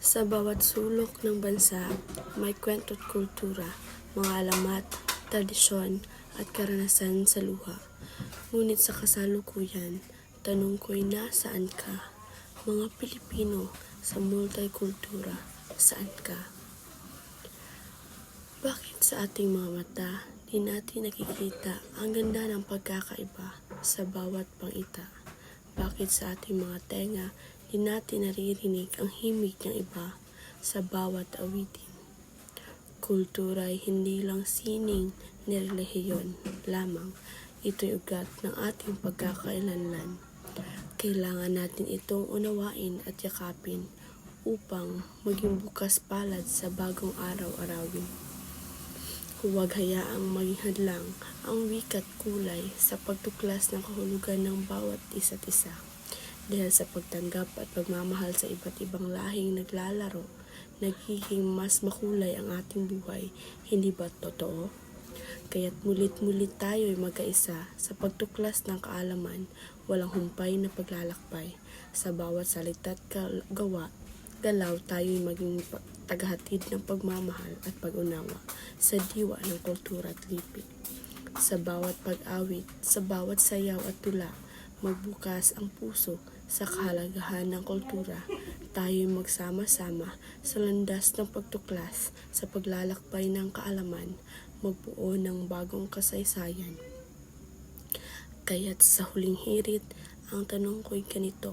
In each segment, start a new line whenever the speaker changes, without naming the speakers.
Sa bawat sulok ng bansa, may kwento at kultura, mga alamat, tradisyon at karanasan sa luha. Ngunit sa kasalukuyan, tanong ko'y nasaan ka? Mga Pilipino sa multikultura, saan ka? Bakit sa ating mga mata, di natin nakikita ang ganda ng pagkakaiba sa bawat pangita? Bakit sa ating mga tenga, di natin naririnig ang himig ng iba sa bawat awitin? Kultura ay hindi lang sining ni relihiyon lamang. Ito'y ugat ng ating pagkakailanlan. Kailangan natin itong unawain at yakapin upang maging bukas palad sa bagong araw-arawin. Huwag hayaang maging hadlang ang wika't kulay sa pagtuklas ng kahulugan ng bawat isa't isa. Dahil sa pagtanggap at pagmamahal sa iba't ibang lahing naglalaro, nagiging mas makulay ang ating buhay, hindi ba totoo? Kaya't mulit-mulit tayo'y magkaisa sa pagtuklas ng kaalaman, walang humpay na paglalakbay. Sa bawat salita't gawa, galaw tayo'y maging tagahatid ng pagmamahal at pag-unawa sa diwa ng kultura at lipi. Sa bawat pag-awit, sa bawat sayaw at tula, magbukas ang puso sa kahalagahan ng kultura. Tayo'y magsama-sama sa landas ng pagtuklas sa paglalakbay ng kaalaman, magbuo ng bagong kasaysayan. Kaya't sa huling hirit, ang tanong ko'y ganito,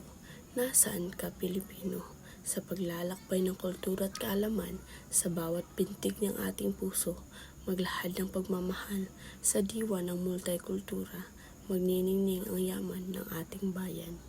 nasaan ka Pilipino? Sa paglalakbay ng kultura at kaalaman, sa bawat pintig ng ating puso, maglahad ng pagmamahal sa diwa ng multikultura, magniningning ang yaman ng ating bayan.